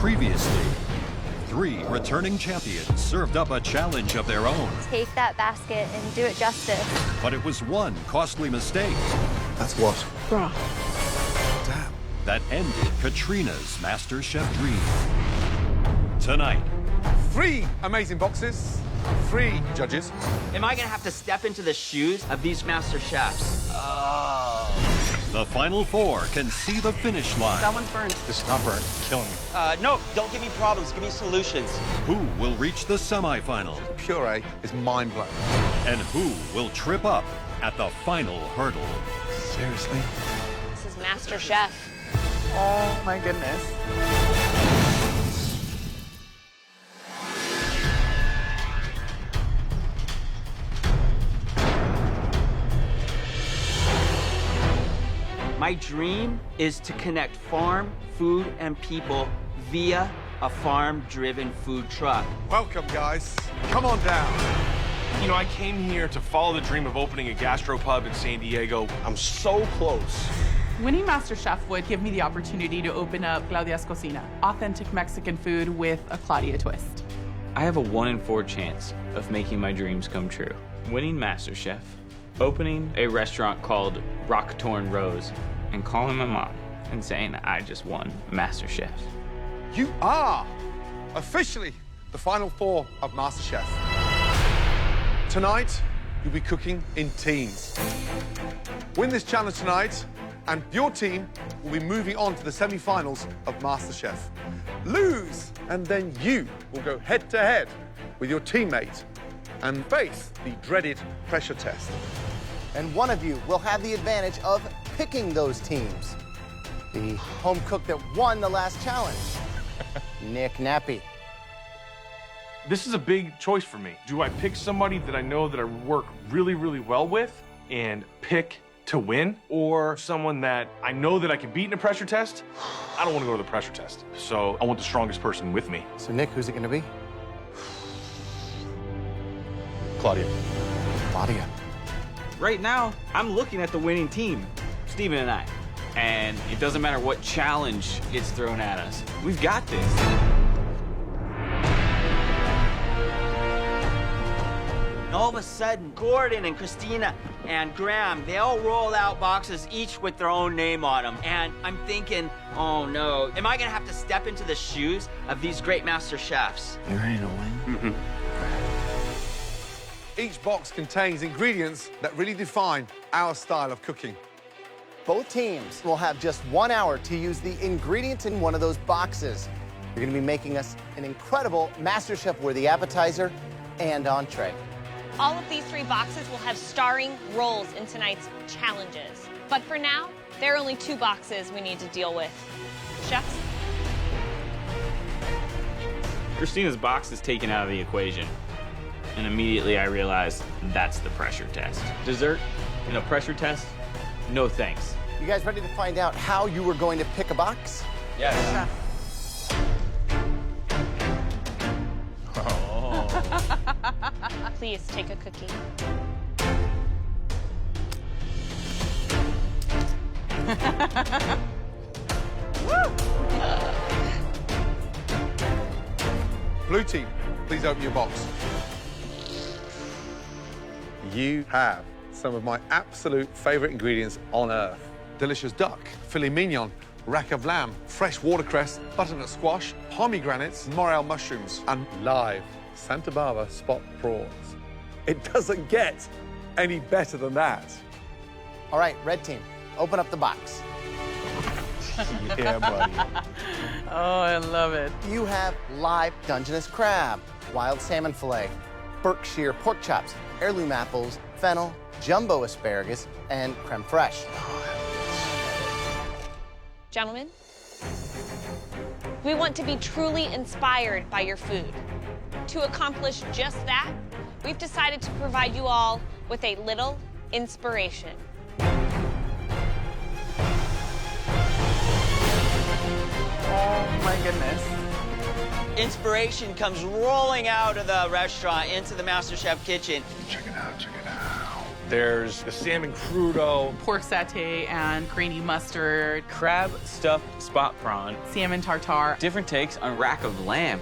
Previously, 3 returning champions served up a challenge of their own. Take that basket and do it justice. But it was one costly mistake. That's what? Broth. Damn. That ended Katrina's MasterChef dream. Tonight, 3 amazing boxes, 3 judges. Am I gonna have to step into the shoes of these master chefs? the final 4 can see the finish line. That one's burnt. This is not burnt. Killing me. No, don't give me problems, give me solutions. Who will reach the semifinal? Puree is mind-blowing. And who will trip up at the final hurdle? Seriously? This is MasterChef. Oh my goodness. My dream is to connect farm, food, and people via a farm-driven food truck. Welcome, guys. Come on down. You know, I came here to follow the dream of opening a gastropub in San Diego. I'm so close. Winning MasterChef would give me the opportunity to open up Claudia's Cocina, authentic Mexican food with a Claudia twist. I have a 1 in 4 chance of making my dreams come true. Winning MasterChef, opening a restaurant called Rock Torn Rose, and calling my mom and saying I just won MasterChef. You are officially the final 4 of MasterChef. Tonight, you'll be cooking in teams. Win this challenge tonight, and your team will be moving on to the semi-finals of MasterChef. Lose, and then you will go head-to-head with your teammate and face the dreaded pressure test. And one of you will have the advantage of picking those teams. The home cook that won the last challenge, Nick Nappy. This is a big choice for me. Do I pick somebody that I know that I work really, really well with and pick to win, or someone that I know that I can beat in a pressure test? I don't want to go to the pressure test, so I want the strongest person with me. So Nick, who's it gonna be? Claudia. Claudia. Right now, I'm looking at the winning team, Steven and I. And it doesn't matter what challenge gets thrown at us. We've got this. All of a sudden, Gordon and Christina and Graham, they all roll out boxes, each with their own name on them. And I'm thinking, oh no, am I gonna have to step into the shoes of these great master chefs? You ready to win? Each box contains ingredients that really define our style of cooking. Both teams will have just 1 hour to use the ingredients in one of those boxes. You're gonna be making us an incredible MasterChef-worthy appetizer and entree. All of these 3 boxes will have starring roles in tonight's challenges. But for now, there are only 2 boxes we need to deal with. Chefs? Christina's box is taken out of the equation. And immediately I realized that's the pressure test. Dessert in a pressure test? No thanks. You guys ready to find out how you were going to pick a box? Yes. Please take a cookie. Blue team, please open your box. You have some of my absolute favorite ingredients on earth. Delicious duck, filet mignon, rack of lamb, fresh watercress, butternut squash, pomegranates, morel mushrooms, and live Santa Barbara spot prawns. It doesn't get any better than that. All right, red team, open up the box. Yeah, buddy. Oh, I love it. You have live Dungeness crab, wild salmon fillet, Berkshire pork chops, heirloom apples, fennel, jumbo asparagus, and creme fraiche. Gentlemen, we want to be truly inspired by your food. To accomplish just that, we've decided to provide you all with a little inspiration. Oh my goodness. Inspiration comes rolling out of the restaurant into the MasterChef kitchen. Check it out, check it out. There's the salmon crudo. Pork satay and grainy mustard. Crab stuffed spot prawn. Salmon tartare. Different takes on rack of lamb.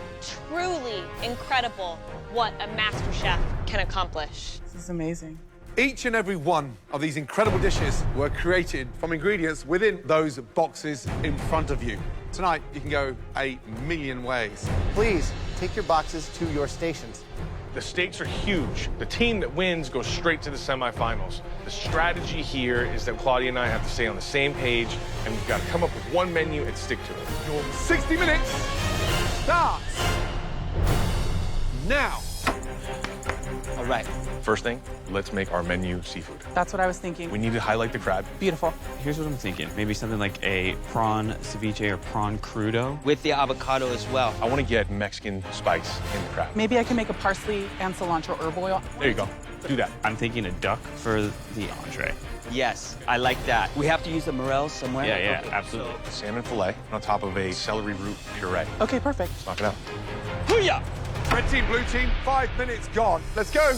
Truly incredible what a master chef can accomplish. This is amazing. Each and every one of these incredible dishes were created from ingredients within those boxes in front of you. Tonight, you can go a million ways. Please take your boxes to your stations. The stakes are huge. The team that wins goes straight to the semifinals. The strategy here is that Claudia and I have to stay on the same page, and we've got to come up with one menu and stick to it. Your 60 minutes starts now. All right. First thing, let's make our menu seafood. That's what I was thinking. We need to highlight the crab. Beautiful. Here's what I'm thinking. Maybe something like a prawn ceviche or prawn crudo. With the avocado as well. I want to get Mexican spice in the crab. Maybe I can make a parsley and cilantro herb oil. There you go. Do that. I'm thinking a duck for the entree. Yes, I like that. We have to use the morels somewhere? Yeah, Okay, absolutely. Salmon fillet on top of a celery root puree. Okay, perfect. Knock it out. Hoo-yah! Red team, blue team, 5 minutes gone. Let's go.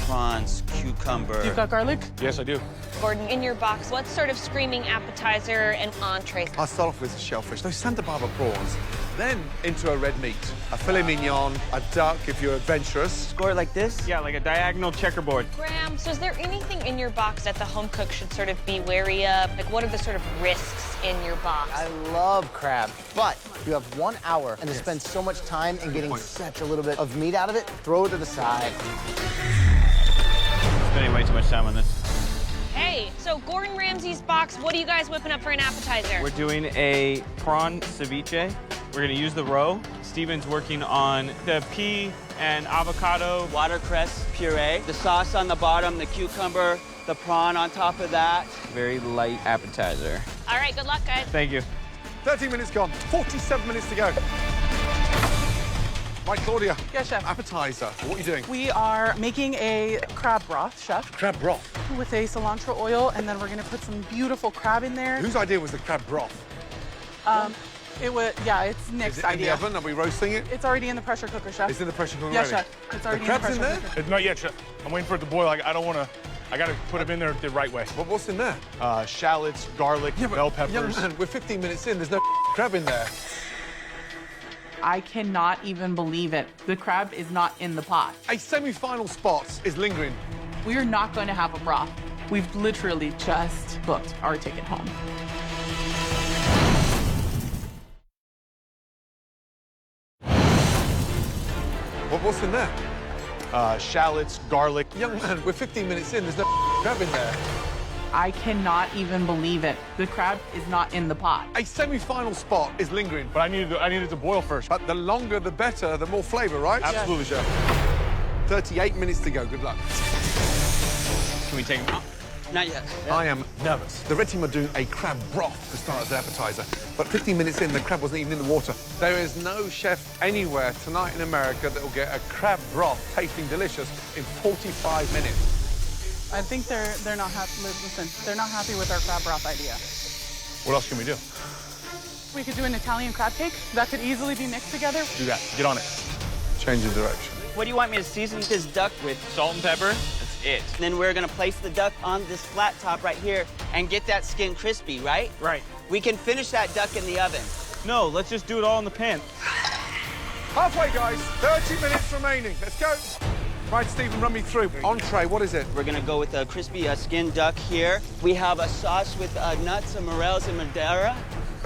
Prawns, cucumber. You've got garlic? Yes, I do. Gordon, in your box, what sort of screaming appetizer and entree? I'll start off with the shellfish, those Santa Barbara prawns. Then into a red meat, a filet mignon, a duck if you're adventurous. Score it like this? Yeah, like a diagonal checkerboard. Graham, so is there anything in your box that the home cook should sort of be wary of? Like, what are the sort of risks in your box? I love crab, but you have 1 hour and to spend so much time in getting such a little bit of meat out of it, throw it to the side. Spending way too much time on this. Hey, so Gordon Ramsay's box, what are you guys whipping up for an appetizer? We're doing a prawn ceviche. We're gonna use the roe. Steven's working on the pea and avocado. Watercress puree. The sauce on the bottom, the cucumber, the prawn on top of that. Very light appetizer. All right, good luck, guys. Thank you. 30 minutes gone, 47 minutes to go. Right, Claudia. Yes, chef. Appetizer. What are you doing? We are making a crab broth, chef, Crab broth. with a cilantro oil, and then we're gonna put some beautiful crab in there. Whose idea was the crab broth? It was, yeah, it's Nick's Is it in the idea. oven? Are we roasting it? It's already in the pressure cooker, chef. It's in the pressure cooker Yes, already? chef. It's already The in the crab's pressure in there? cooker. Not yet, chef. I'm waiting for it to boil. I don't want to. I got to put them in there the right way. What's in there? Shallots, garlic, bell peppers. Young man, we're 15 minutes in. There's no crab in there. I cannot even believe it. The crab is not in the pot. A semi-final spot is lingering. We are not going to have a broth. We've literally just booked our ticket home. What's in there? Shallots, garlic. Young man, we're 15 minutes in. There's no crab in there. I cannot even believe it. The crab is not in the pot. A semi-final spot is lingering. But I needed it to boil first. But the longer, the better, the more flavor, right? Absolutely, chef. 38 minutes to go. Good luck. Can we take them out? Not yet. I am nervous. The red team are doing a crab broth to start as an appetizer, but 15 minutes in, the crab wasn't even in the water. There is no chef anywhere tonight in America that will get a crab broth tasting delicious in 45 minutes. I think they're not happy. Listen, they're not happy with our crab broth idea. What else can we do? We could do an Italian crab cake that could easily be mixed together. Do that. Get on it. Change of direction. What do you want me to season this duck with? Salt and pepper. That's it. And then we're gonna place the duck on this flat top right here and get that skin crispy, right? Right. We can finish that duck in the oven. No, let's just do it all in the pan. Halfway, guys. 30 minutes remaining. Let's go. Right, Stephen, run me through. Entree, what is it? We're gonna go with a crispy skin duck here. We have a sauce with nuts and morels and Madeira,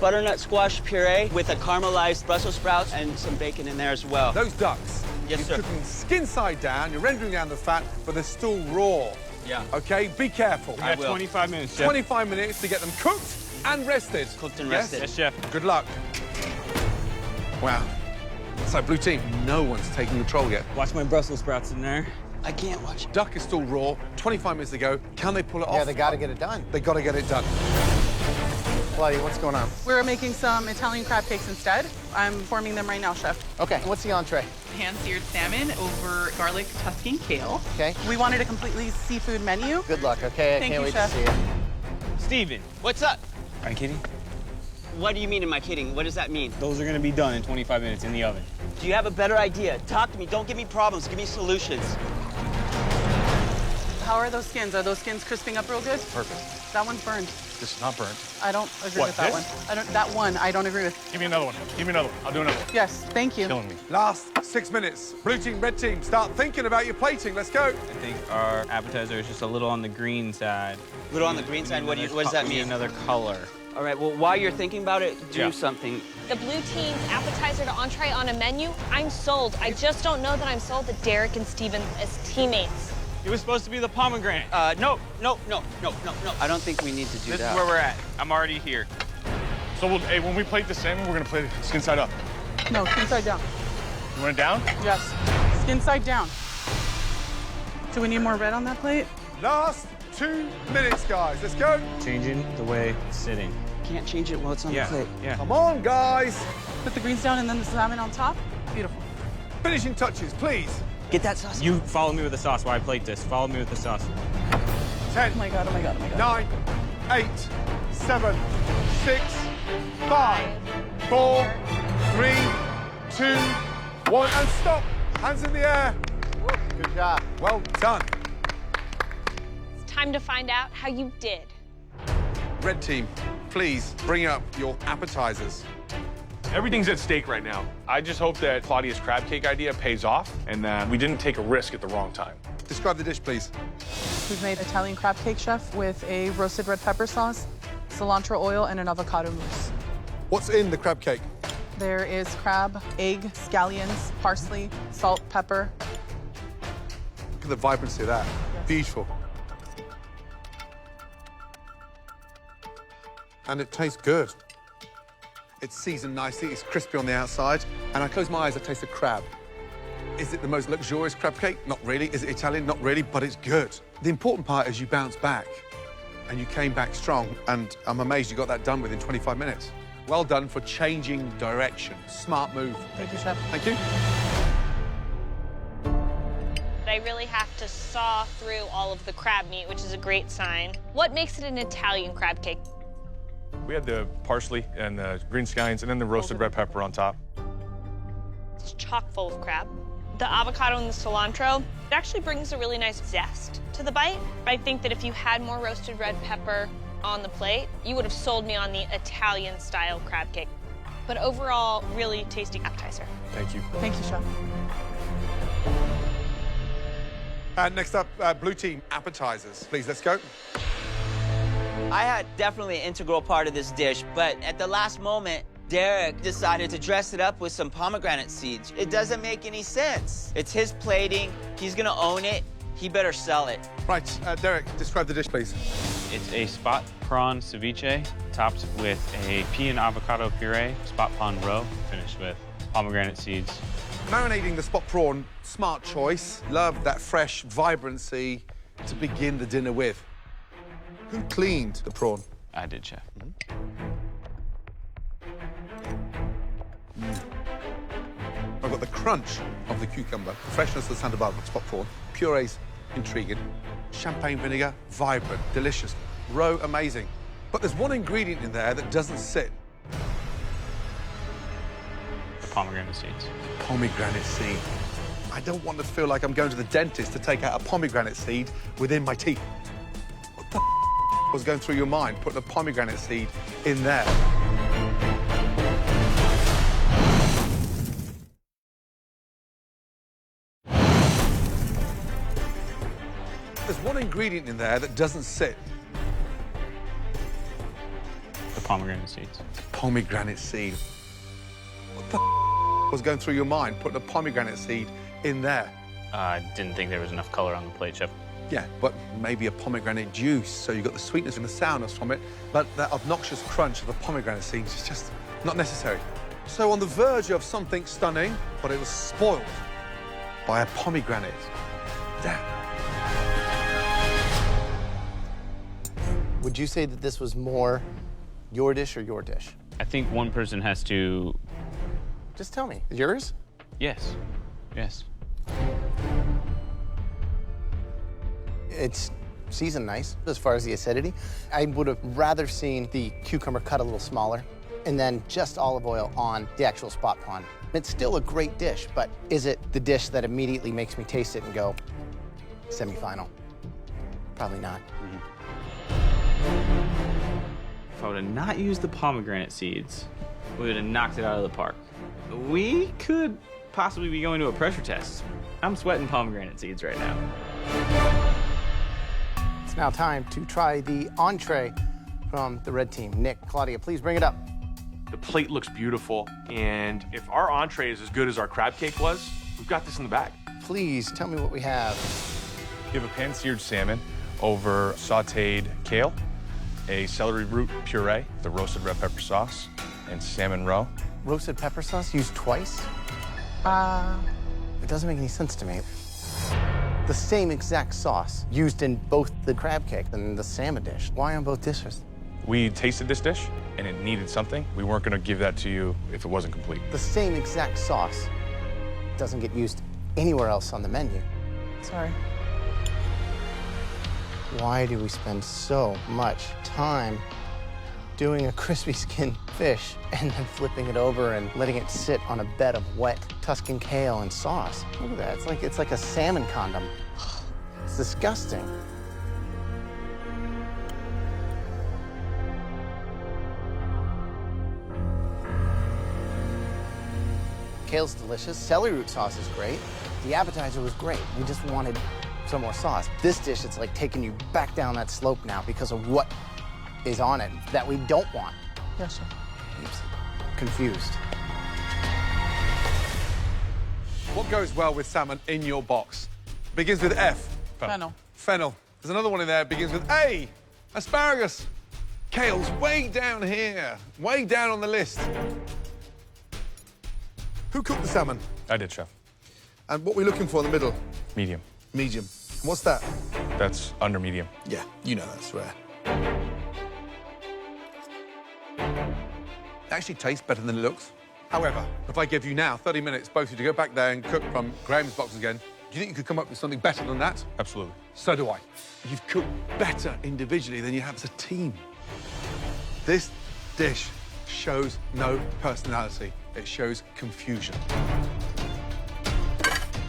butternut squash puree with a caramelized Brussels sprouts and some bacon in there as well. Those ducks. Yes, You're sir. cooking skin side down, you're rendering down the fat, but they're still raw. Yeah. Okay, be careful. We got will. 25 minutes, chef. 25 minutes to get them cooked and rested. Cooked and Yes? rested. Yes, chef. Good luck. Wow. So, blue team, no one's taking control yet. Watch my Brussels sprouts in there. I can't watch it. Duck is still raw, 25 minutes to go. Can they pull it off? Yeah, they got to get it done. They got to get it done. Claudia, what's going on? We're making some Italian crab cakes instead. I'm forming them right now, chef. Okay, what's the entree? Hand-seared salmon over garlic, Tuscan kale. Okay. We wanted a completely seafood menu. Good luck, okay? I Thank can't you, wait chef. to see it. Steven, What's up? are you kidding? What do you mean, am I kidding? What does that mean? Those are gonna be done in 25 minutes in the oven. Do you have a better idea? Talk to me. Don't give me problems. Give me solutions. How are those skins? Are those skins crisping up real good? Perfect. That one's burned. This is not burnt. I don't agree What, with that this? one. That one, I don't agree with. Give me another one. Give me another one. I'll do another one. Yes, thank you. Killing me. Last 6 minutes. Blue team, red team, start thinking about your plating. Let's go. I think our appetizer is just a little on the green side. A little on the green side, what does that mean? Another color. All right, well, while you're thinking about it, do something. The blue team's appetizer to entree on a menu, I'm sold. I just don't know that I'm sold that Derek and Steven as teammates. It was supposed to be the pomegranate. No. I don't think we need to do that. This is where we're at. I'm already here. So when we plate the salmon, we're gonna plate it skin side up. No, skin side down. You want it down? Yes, skin side down. Do we need more red on that plate? Last 2 minutes, guys. Let's go. Changing the way it's sitting. Can't change it while it's on the plate. Yeah. Come on, guys. Put the greens down and then the salmon on top. Beautiful. Finishing touches, please. Get that sauce. You follow me with the sauce while I plate this. Follow me with the sauce. 10, Oh my God, oh my God, oh my God. 9, 8, 7, 6, 5, 4, 3, 2, 1, and stop. Hands in the air. Good job. Well done. It's time to find out how you did. Red team, please bring up your appetizers. Everything's at stake right now. I just hope that Claudia's crab cake idea pays off and that we didn't take a risk at the wrong time. Describe the dish, please. We've made Italian crab cake, chef, with a roasted red pepper sauce, cilantro oil, and an avocado mousse. What's in the crab cake? There is crab, egg, scallions, parsley, salt, pepper. Look at the vibrancy of that. Yes. Beautiful. And it tastes good. It's seasoned nicely, it's crispy on the outside, and I close my eyes, I taste the crab. Is it the most luxurious crab cake? Not really. Is it Italian? Not really, but it's good. The important part is you bounce back, and you came back strong, and I'm amazed you got that done within 25 minutes. Well done for changing direction. Smart move. Thank you, chef. Thank you. I really have to saw through all of the crab meat, which is a great sign. What makes it an Italian crab cake? We had the parsley and the green scallions and then the roasted red pepper on top. It's chock full of crab. The avocado and the cilantro, it actually brings a really nice zest to the bite. I think that if you had more roasted red pepper on the plate, you would have sold me on the Italian-style crab cake. But overall, really tasty appetizer. Thank you. Thank you, chef. Next up, blue team appetizers. Please, let's go. I had definitely an integral part of this dish, but at the last moment, Derek decided to dress it up with some pomegranate seeds. It doesn't make any sense. It's his plating. He's gonna own it. He better sell it. Right, Derek, describe the dish, please. It's a spot prawn ceviche topped with a pea and avocado puree, spot prawn roe, finished with pomegranate seeds. Marinating the spot prawn, smart choice. Love that fresh vibrancy to begin the dinner with. Who cleaned the prawn? I did, chef. I've got the crunch of the cucumber, the freshness of the Santa Barbara spot prawn, puree's intriguing, champagne vinegar, vibrant, delicious, roe amazing. But there's one ingredient in there that doesn't sit. The pomegranate seeds. Pomegranate seed. I don't want to feel like I'm going to the dentist to take out a pomegranate seed within my teeth. What the was going through your mind putting a pomegranate seed in there? There's one ingredient in there that doesn't sit. The pomegranate seeds. Pomegranate seed. What the was going through your mind putting a pomegranate seed in there? I didn't think there was enough color on the plate, chef. Yeah, but maybe a pomegranate juice, so you got the sweetness and the sourness from it, but that obnoxious crunch of the pomegranate seeds is just not necessary. So on the verge of something stunning, but it was spoiled by a pomegranate. Damn. Would you say that this was more your dish or your dish? I think one person has to... Just tell me. Yours? Yes. Yes. It's seasoned nice as far as the acidity. I would have rather seen the cucumber cut a little smaller and then just olive oil on the actual spot prawn. It's still a great dish, but is it the dish that immediately makes me taste it and go, semifinal? Probably not. If I would have not used the pomegranate seeds, we would have knocked it out of the park. We could possibly be going to a pressure test. I'm sweating pomegranate seeds right now. It's now time to try the entree from the red team. Nick, Claudia, please bring it up. The plate looks beautiful, and if our entree is as good as our crab cake was, we've got this in the bag. Please tell me what we have. You have a pan-seared salmon over sautéed kale, a celery root puree, the roasted red pepper sauce, and salmon roe. Roasted pepper sauce used twice? It doesn't make any sense to me. The same exact sauce used in both the crab cake and the salmon dish. Why on both dishes? We tasted this dish, and it needed something. We weren't going to give that to you if it wasn't complete. The same exact sauce doesn't get used anywhere else on the menu. Sorry. Why do we spend so much time doing a crispy skin fish and then flipping it over and letting it sit on a bed of wet Tuscan kale and sauce? Look at that. It's like a salmon condom. It's disgusting. Kale's delicious. Celery root sauce is great. The appetizer was great. We just wanted some more sauce. This dish, it's like taking you back down that slope now because of what is on it that we don't want. Yes, sir. Oops. Confused. What goes well with salmon in your box? Begins with F. Fennel. Fennel. There's another one in there, begins with A. Asparagus. Kale's way down here, way down on the list. Who cooked the salmon? I did, Chef. And what are we looking for in the middle? Medium. Medium. What's that? That's under medium. Yeah, you know that's rare. It actually tastes better than it looks. However, if I give you now 30 minutes, both of you, to go back there and cook from Graham's box again, do you think you could come up with something better than that? Absolutely. So do I. You've cooked better individually than you have as a team. This dish shows no personality. It shows confusion.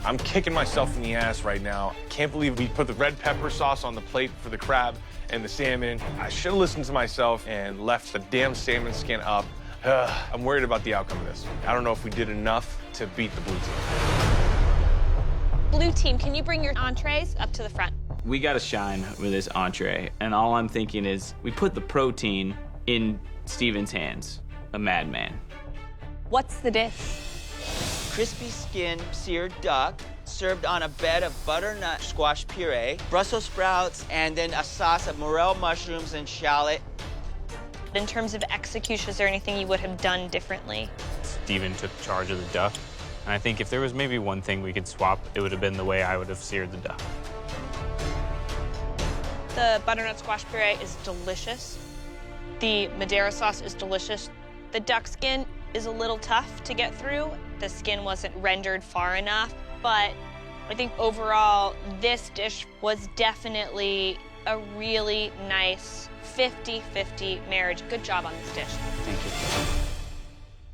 I'm kicking myself in the ass right now. Can't believe we put the red pepper sauce on the plate for the crab and the salmon. I should have listened to myself and left the damn salmon skin up. I'm worried about the outcome of this. I don't know if we did enough to beat the blue team. Blue team, can you bring your entrees up to the front? We got to shine with this entree, and all I'm thinking is we put the protein in Steven's hands, a madman. What's the dish? Crispy skin seared duck served on a bed of butternut squash puree, Brussels sprouts, and then a sauce of morel mushrooms and shallot. In terms of execution, is there anything you would have done differently? Steven took charge of the duck, and I think if there was maybe one thing we could swap, it would have been the way I would have seared the duck. The butternut squash puree is delicious. The Madeira sauce is delicious. The duck skin is a little tough to get through. The skin wasn't rendered far enough, but I think overall, this dish was definitely a really nice 50-50 marriage. Good job on this dish. Thank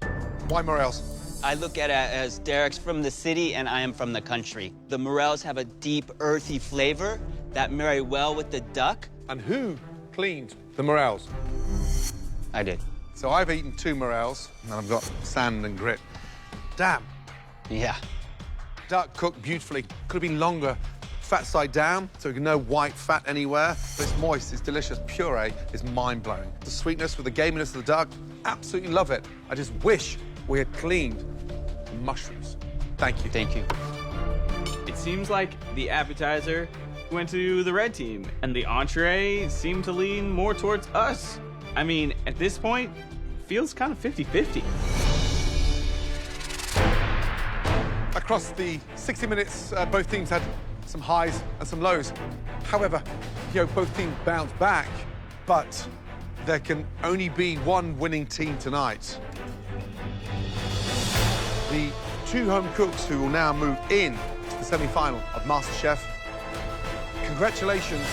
you. Why morels? I look at it as Derek's from the city and I am from the country. The morels have a deep, earthy flavor that marry well with the duck. And who cleaned the morels? I did. So I've eaten 2 morels, and I've got sand and grit. Damn. Yeah. Duck cooked beautifully. Could have been longer. Fat side down, so no white fat anywhere. But it's moist, it's delicious. Puree is mind-blowing. The sweetness with the gaminess of the duck, absolutely love it. I just wish we had cleaned the mushrooms. Thank you. Thank you. It seems like the appetizer went to the red team, and the entree seemed to lean more towards us. I mean, at this point, feels kind of 50-50. Across the 60 minutes, both teams had some highs and some lows. However, both teams bounced back, but there can only be one winning team tonight. The 2 home cooks who will now move in to the semi-final of MasterChef. Congratulations.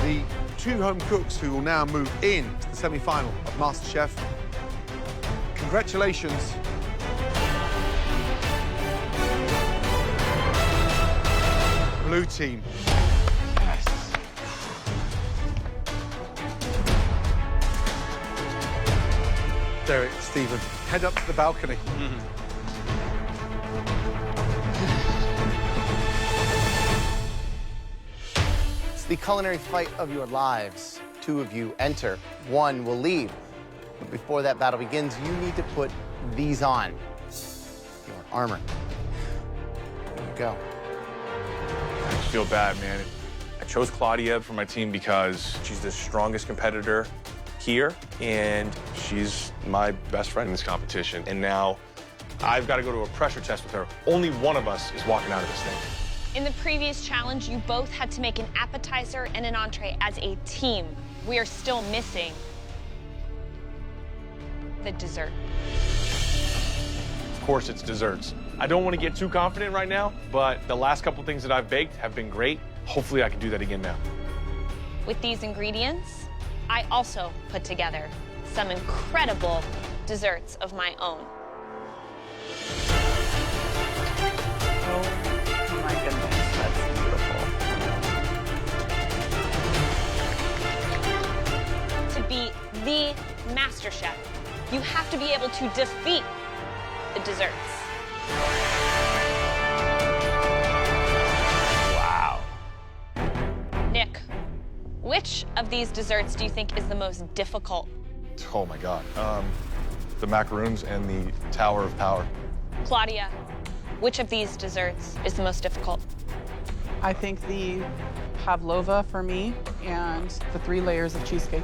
The 2 home cooks who will now move in to the semi-final of MasterChef. Congratulations. Blue team. Yes. Derek, Stephen, head up to the balcony. It's the culinary fight of your lives. 2 of you enter, 1 will leave. But before that battle begins, you need to put these on. Your armor. There you go. I feel bad, man. I chose Claudia for my team because she's the strongest competitor here, and she's my best friend in this competition. And now I've got to go to a pressure test with her. Only one of us is walking out of this thing. In the previous challenge, you both had to make an appetizer and an entree as a team. We are still missing the dessert. Of course, it's desserts. I don't want to get too confident right now, but the last couple things that I've baked have been great. Hopefully, I can do that again now. With these ingredients, I also put together some incredible desserts of my own. Oh my goodness, that's beautiful. To be the MasterChef, you have to be able to defeat the desserts. Wow. Nick, which of these desserts do you think is the most difficult? Oh, my God. The macaroons and the Tower of Power. Claudia, which of these desserts is the most difficult? I think the pavlova for me and the 3 layers of cheesecake.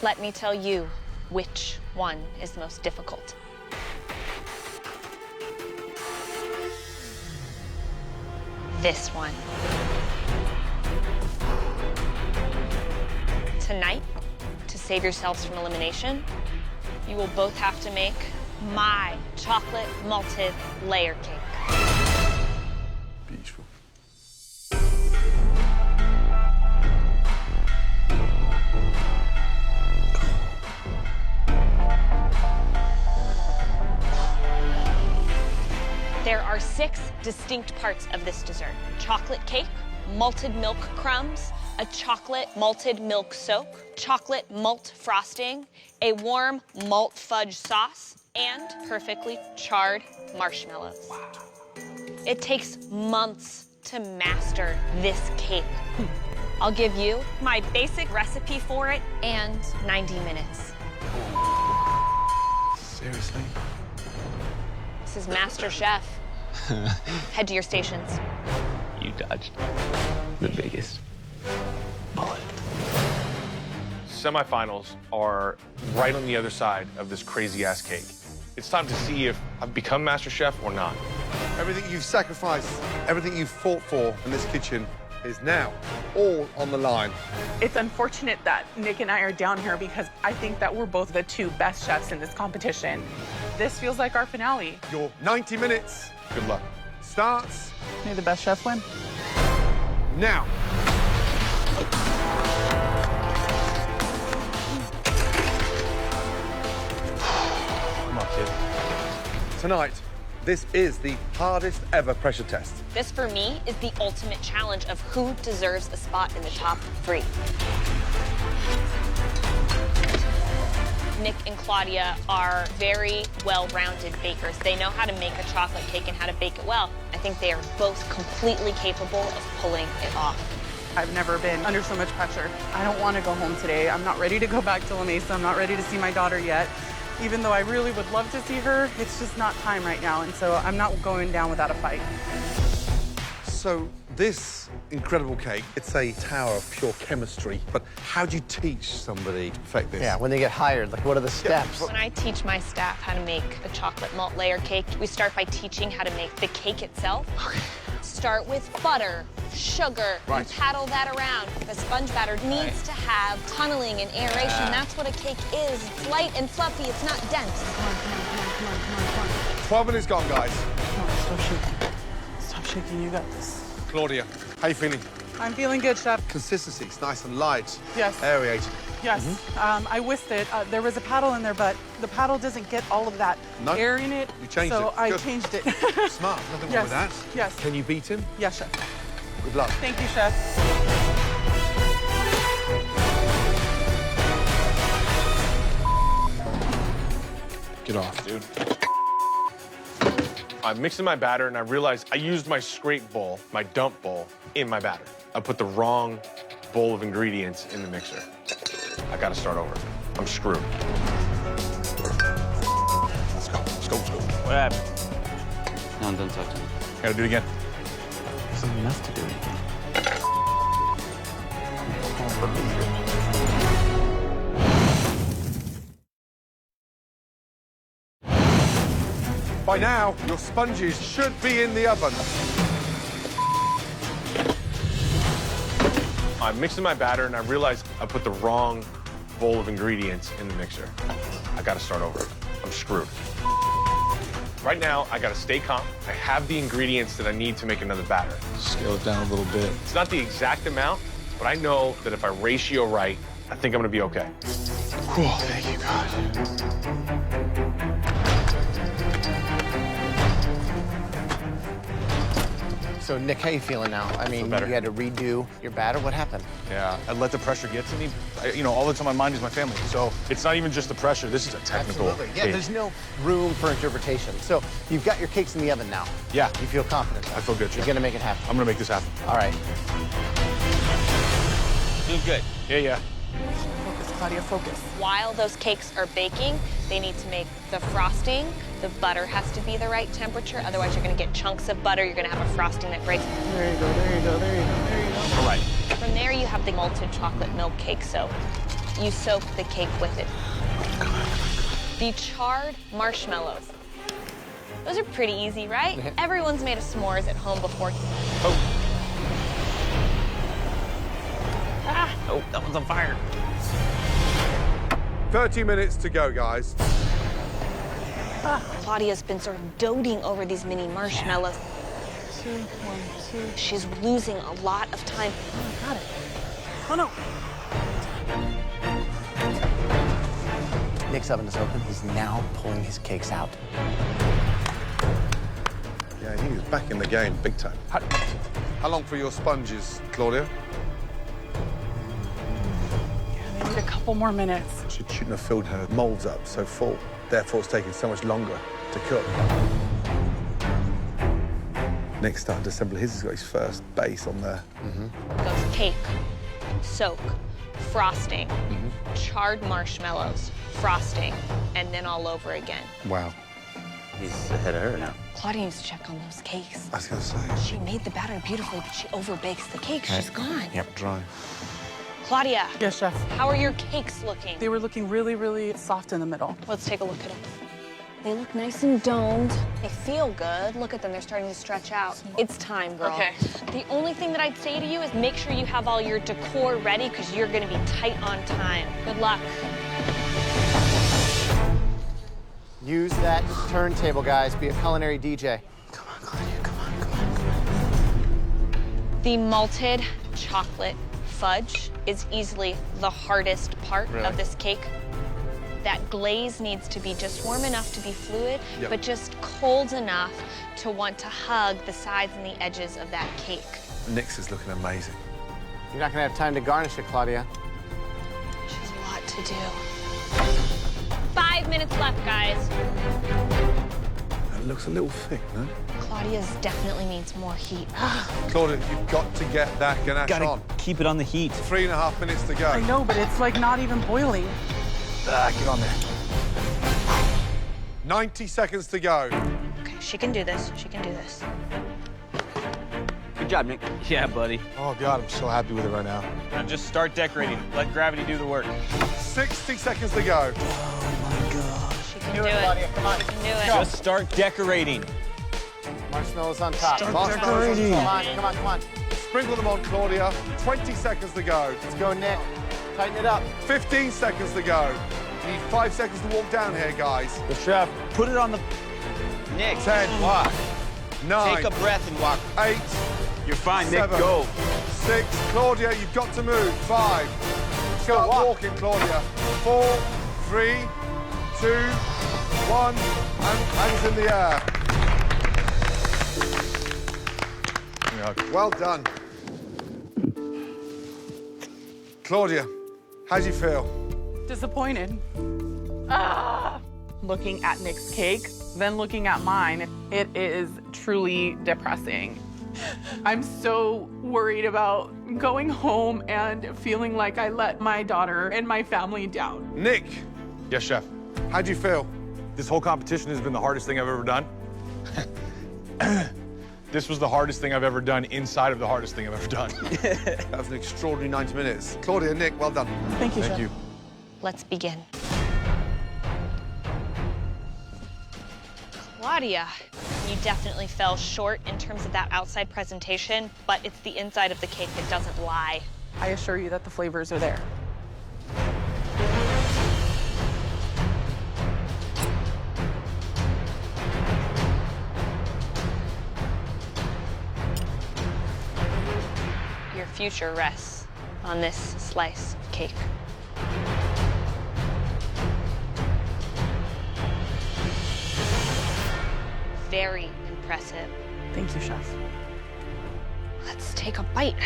Let me tell you which one is the most difficult. This one. Tonight, to save yourselves from elimination, you will both have to make my chocolate malted layer cake. Beautiful. There are 6 distinct parts of this dessert: chocolate cake, malted milk crumbs, a chocolate malted milk soak, chocolate malt frosting, a warm malt fudge sauce, and perfectly charred marshmallows. Wow. It takes months to master this cake. I'll give you my basic recipe for it and 90 minutes. Seriously? This is MasterChef. Head to your stations. You dodged the biggest bullet. Semifinals are right on the other side of this crazy-ass cake. It's time to see if I've become MasterChef or not. Everything you've sacrificed, everything you've fought for in this kitchen is now all on the line. It's unfortunate that Nick and I are down here because I think that we're both the 2 best chefs in this competition. This feels like our finale. Your 90 minutes. Good luck. Starts May the best chef win. now. Come on, kid. Tonight, this is the hardest ever pressure test. This, for me, is the ultimate challenge of who deserves a spot in the top 3. Nick and Claudia are very well-rounded bakers. They know how to make a chocolate cake and how to bake it well. I think they are both completely capable of pulling it off. I've never been under so much pressure. I don't want to go home today. I'm not ready to go back to La Mesa. I'm not ready to see my daughter yet. Even though I really would love to see her, it's just not time right now. And so I'm not going down without a fight. So this incredible cake, it's a tower of pure chemistry. But how do you teach somebody to perfect this? Yeah, when they get hired, like what are the steps? When I teach my staff how to make a chocolate malt layer cake, we start by teaching how to make the cake itself. Start with butter, sugar, and paddle that around. The sponge batter needs to have tunneling and aeration. That's what a cake is. It's light and fluffy, it's not dense. Come on. 12 minutes gone, guys. Come on, stop shaking. Stop shaking, you got this. Claudia, how you feeling? I'm feeling good, Chef. Consistency, it's nice and light. Yes. Aerated. Yes. I whisked it. There was a paddle in there, but the paddle doesn't get all of that air in it. You changed so it. I Good. changed it. Smart, nothing Yes. wrong with that. Yes. Can you beat him? Yes, Chef. Good luck. Thank you, Chef. Get off, dude. I'm mixing my batter, and I realized I used my scrape bowl, my dump bowl, in my batter. I put the wrong bowl of ingredients in the mixer. I gotta start over. I'm screwed. Let's go, let's go, let's go. What happened? No, don't touch me. Gotta do it again. Something enough to do it again. By now, your sponges should be in the oven. I'm mixing my batter, and I realized I put the wrong bowl of ingredients in the mixer. I gotta start over. I'm screwed. Right now, I gotta stay calm. I have the ingredients that I need to make another batter. Scale it down a little bit. It's not the exact amount, but I know that if I ratio right, I think I'm gonna be okay. Cool, thank you, God. So, Nick, how you feeling now? I mean, better. you had to redo your batter. What happened? Yeah, I let the pressure get to me. All that's on my mind is my family. So it's not even just the pressure. This is a technical Absolutely. Yeah, cake. there's no room for interpretation. So, you've got your cakes in the oven now. Yeah. You feel confident? I feel good, You're Chef. going to make it happen. I'm gonna make this happen. All right. Doing good. Yeah. Focus, Claudia, focus. While those cakes are baking, they need to make the frosting. The butter has to be the right temperature, otherwise you're gonna get chunks of butter. You're gonna have a frosting that breaks. There you go, there you go, there you go, there you go. All right. From there, you have the malted chocolate milk cake soak. You soak the cake with it. The charred marshmallows. Those are pretty easy, right? Everyone's made a s'mores at home before. Oh, that one's on fire. 30 minutes to go, guys. Claudia's been sort of doting over these mini marshmallows. 2, 1, 2. She's losing a lot of time. Oh, I got it. Oh, no. Nick's oven is open. He's now pulling his cakes out. Yeah, he was back in the game big time. How long for your sponges, Claudia? I need a couple more minutes. She shouldn't have filled her molds up so full. Therefore, it's taking so much longer to cook. Nick's starting to assemble his. He's got his first base on there. Goes cake, soak, frosting, charred marshmallows, frosting, and then all over again. Wow. He's ahead of her now. Claudia needs to check on those cakes. I was going to say. She made the batter beautifully, but she overbakes the cake. She's gone. Yep, dry. Claudia, Yes, Chef. how are your cakes looking? They were looking really, really soft in the middle. Let's take a look at them. They look nice and domed. They feel good. Look at them, they're starting to stretch out. It's time, girl. Okay. The only thing that I'd say to you is make sure you have all your decor ready because you're gonna be tight on time. Good luck. Use that turntable, guys. Be a culinary DJ. Come on, Claudia, come on, come on. The malted chocolate fudge is easily the hardest part of this cake. That glaze needs to be just warm enough to be fluid, but just cold enough to want to hug the sides and the edges of that cake. Nick's is looking amazing. You're not going to have time to garnish it, Claudia. She has a lot to do. 5 minutes left, guys. It looks a little thick, no? Claudia's definitely needs more heat. Claudia, you've got to get that ganache on. Keep it on the heat. 3.5 minutes to go. I know, but it's like not even boiling. Get on there. 90 seconds to go. Okay, she can do this. She can do this. Good job, Nick. Yeah, buddy. Oh, God, I'm so happy with it right now. Now just start decorating. Let gravity do the work. 60 seconds to go. She can do it. Claudia, come on. She can do it. Just start decorating. Marshmallows on top. decorating. Come on, come on, come on. Sprinkle them on, Claudia. 20 seconds to go. Let's go, Nick. Tighten it up. 15 seconds to go. You need 5 seconds to walk down here, guys. The chef, put it on the... Nick, 10. walk. 9. Take a breath and walk. 8. You're fine, Nick. 7, Go. 6. Claudia, you've got to move. 5. Start walking, Claudia. 4, 3, 2, 1, and hands in the air. Well done. Claudia, how do you feel? Disappointed. Looking at Nick's cake, then looking at mine, it is truly depressing. I'm so worried about going home and feeling like I let my daughter and my family down. Nick, Yes, chef. how do you feel? This whole competition has been the hardest thing I've ever done. This was the hardest thing I've ever done inside of the hardest thing I've ever done. That was an extraordinary 90 minutes. Claudia, Nick, well done. Thank you, Thank Chef. you. Let's begin. Claudia, you definitely fell short in terms of that outside presentation, but it's the inside of the cake that doesn't lie. I assure you that the flavors are there. Your future rests on this slice of cake. Very impressive. Thank you, Chef. Let's take a bite.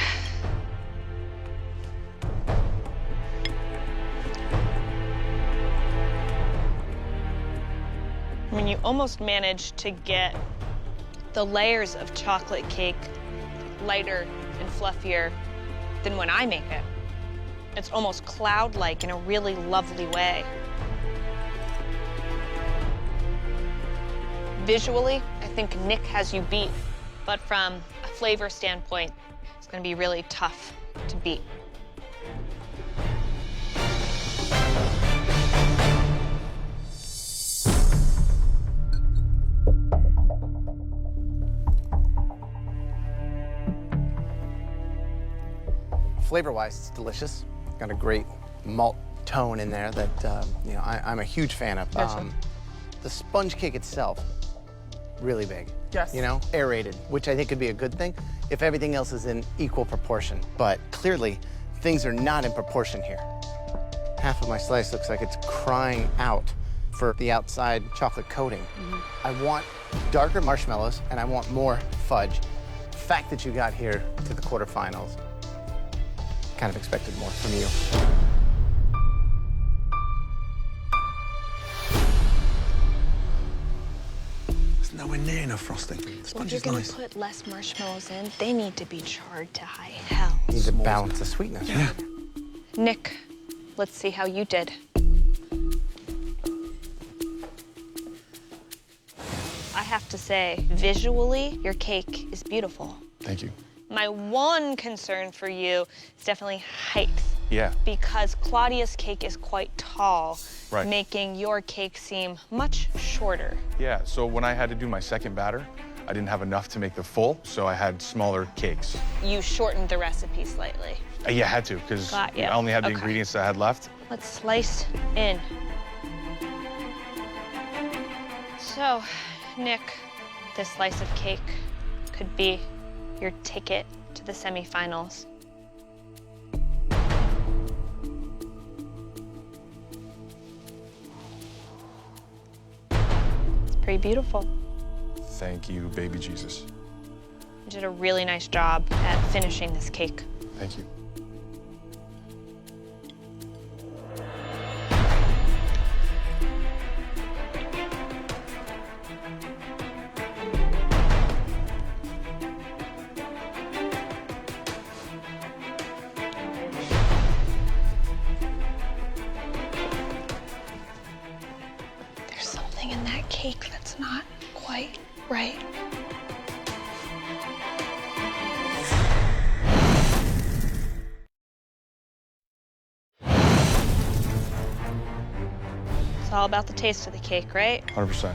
I mean, you almost managed to get the layers of chocolate cake lighter and fluffier than when I make it. It's almost cloud-like in a really lovely way. Visually, I think Nick has you beat, but from a flavor standpoint, it's gonna be really tough to beat. Flavor-wise, it's delicious. Got a great malt tone in there that you know I'm a huge fan of. Yes, sir. The sponge cake itself, really big. Yes. You know, aerated, which I think could be a good thing if everything else is in equal proportion. But clearly, things are not in proportion here. Half of my slice looks like it's crying out for the outside chocolate coating. I want darker marshmallows and I want more fudge. The fact that you got here to the quarterfinals, kind of expected more from you. There's nowhere near enough frosting. The Well, if sponge you're is gonna nice. put less marshmallows in, they need to be charred to high hell. Need to balance the sweetness. Yeah. Nick, let's see how you did. I have to say, visually, your cake is beautiful. Thank you. My one concern for you is definitely height. Yeah. Because Claudia's cake is quite tall, Right. making your cake seem much shorter. Yeah, so when I had to do my second batter, I didn't have enough to make the full, so I had smaller cakes. You shortened the recipe slightly. Yeah, I had to, because Got you. I only had the Okay. ingredients that I had left. Let's slice in. So, Nick, this slice of cake could be your ticket to the semifinals. It's pretty beautiful. Thank you, baby Jesus. You did a really nice job at finishing this cake. Thank you. There's something in that cake that's not quite right. It's all about the taste of the cake, right? 100%.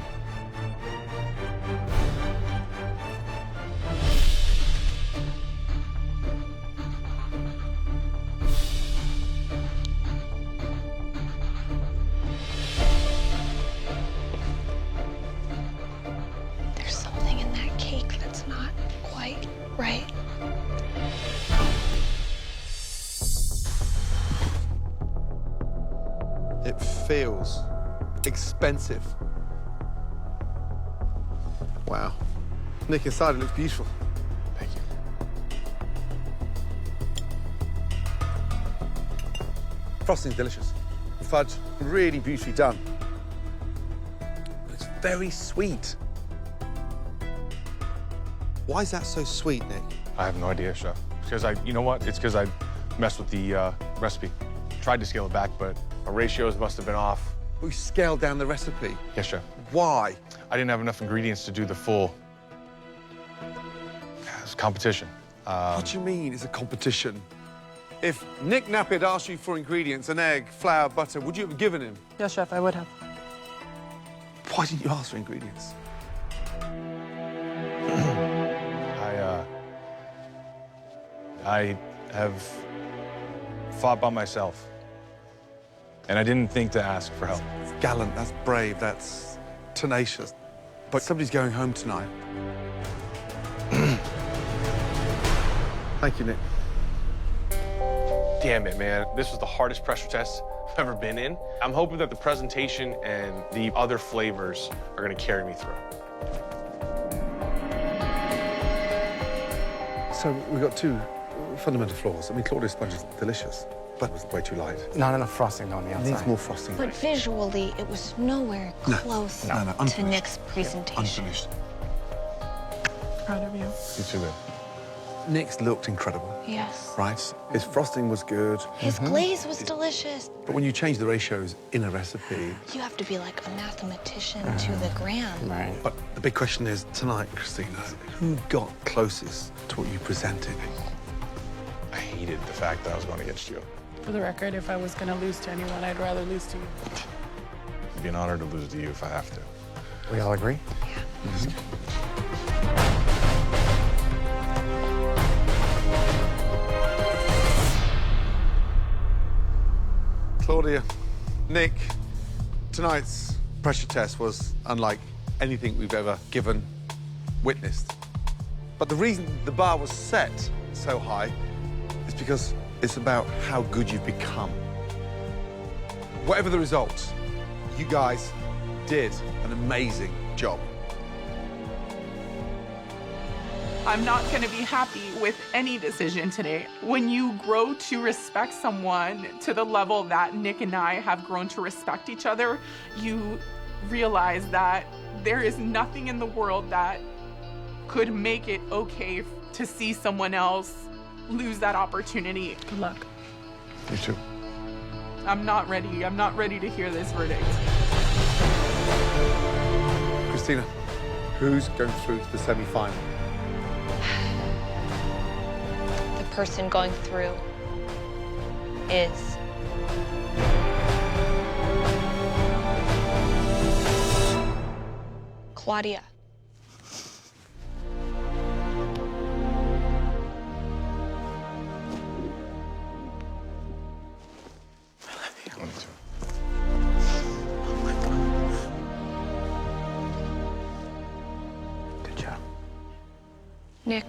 There's something in that cake that's not quite right. expensive. Wow. Nick, inside it looks beautiful. Thank you. Frosting's delicious. The fudge, really beautifully done. But it's very sweet. Why is that so sweet, Nick? I have no idea, Chef. Because you know what? It's because I messed with the recipe. Tried to scale it back, but my ratios must have been off. We scaled down the recipe. Yes, Chef. Why? I didn't have enough ingredients to do the full. It's competition. What do you mean it's a competition? If Nick Nappy had asked you for ingredients, an egg, flour, butter, would you have given him? Yes, Chef, I would have. Why didn't you ask for ingredients? I have fought by myself. And I didn't think to ask for help. That's gallant, that's brave, that's tenacious. But somebody's going home tonight. Thank you, Nick. Damn it, man. This was the hardest pressure test I've ever been in. I'm hoping that the presentation and the other flavors are gonna carry me through. So we've got two fundamental flaws. I mean, Claudia's sponge is delicious, but it was way too light. Not enough frosting on the It outside. needs more frosting. But visually, it was nowhere close to unfinished. Nick's presentation. Unfinished. Proud of you. You too, man. Nick's looked incredible, Yes. right? His frosting was good, His glaze was delicious. but when you change the ratios in a recipe... You have to be like a mathematician to the gram. Right. But the big question is, tonight, Christina, who got closest to what you presented? I hated the fact that I was going against you. For the record, if I was going to lose to anyone, I'd rather lose to you. It'd be an honor to lose to you if I have to. We all agree? Claudia, Nick, tonight's pressure test was unlike anything we've ever given, witnessed. But the reason the bar was set so high is because it's about how good you've become. Whatever the results, you guys did an amazing job. I'm not going to be happy with any decision today. When you grow to respect someone to the level that Nick and I have grown to respect each other, you realize that there is nothing in the world that could make it okay to see someone else lose that opportunity. Good luck. You too. I'm not ready. I'm not ready to hear this verdict. Christina, who's going through to the semi-final? The person going through is Claudia. Good job. Nick,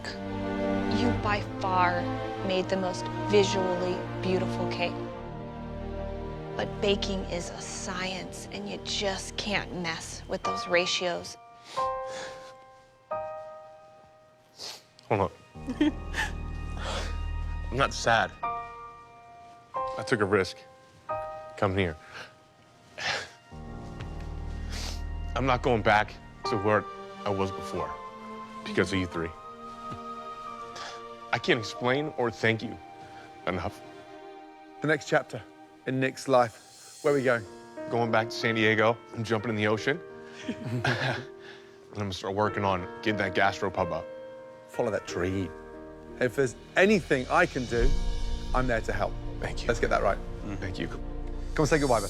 you by far made the most visually beautiful cake. But baking is a science, and you just can't mess with those ratios. Hold on. I'm not sad. I took a risk. Come here. I'm not going back to where I was before because of you three. I can't explain or thank you enough. The next chapter in Nick's life. Where are we going? Going back to San Diego. I'm jumping in the ocean. And I'm gonna start working on getting that gastropub up. Follow that dream. If there's anything I can do, I'm there to help. Thank you. Let's get that right. Thank you. Come and say goodbye, Ben.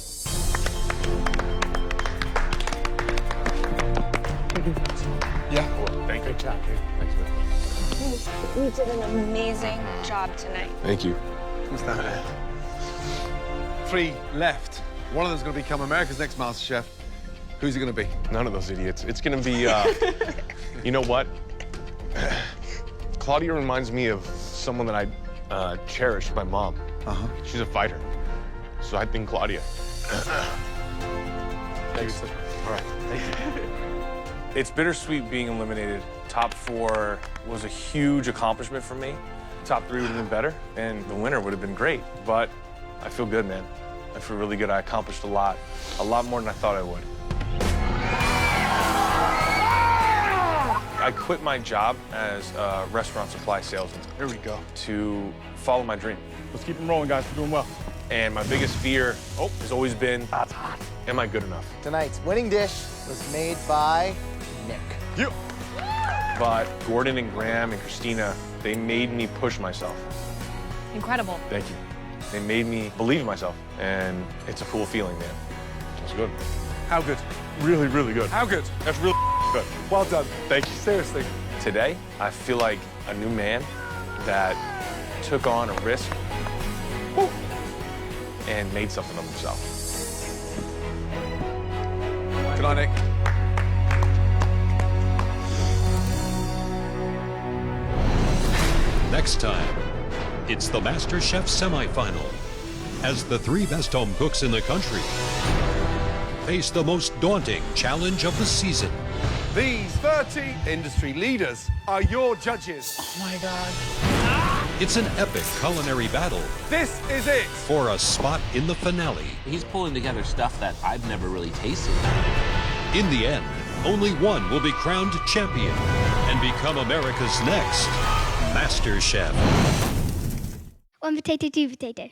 Yeah? Thank you. Good job, dude. Thanks, man. You did an amazing job tonight. Thank you. What's that? 3 left. One of them's going to become America's next MasterChef. Who's it going to be? None of those idiots. It's gonna be, you know what? Claudia reminds me of someone that I cherish, my mom. She's a fighter. So I think Claudia. Thanks. All right. Thank you. It's bittersweet being eliminated. Top 4 was a huge accomplishment for me. Top 3 would have been better, and the winner would have been great. But I feel good, man. I feel really good. I accomplished a lot more than I thought I would. I quit my job as a restaurant supply salesman. Here we go. To follow my dream. Let's keep them rolling, guys. We're doing well. And my biggest fear has always been, am I good enough? Tonight's winning dish was made by Nick. You. But Gordon and Graham and Christina, they made me push myself. Incredible. Thank you. They made me believe in myself, and it's a cool feeling, man. That's good. How good? Really, really good. How good? That's really good. Well done. Thank you. Seriously. Today, I feel like a new man that took on a risk and made something of himself. Good night, Nick. Next time, it's the MasterChef semifinal, as the 3 best home cooks in the country face the most daunting challenge of the season. These 30 industry leaders are your judges. Oh my God. It's an epic culinary battle This is it. for a spot in the finale. He's pulling together stuff that I've never really tasted. In the end, only one will be crowned champion and become America's next MasterChef. One potato, 2 potato.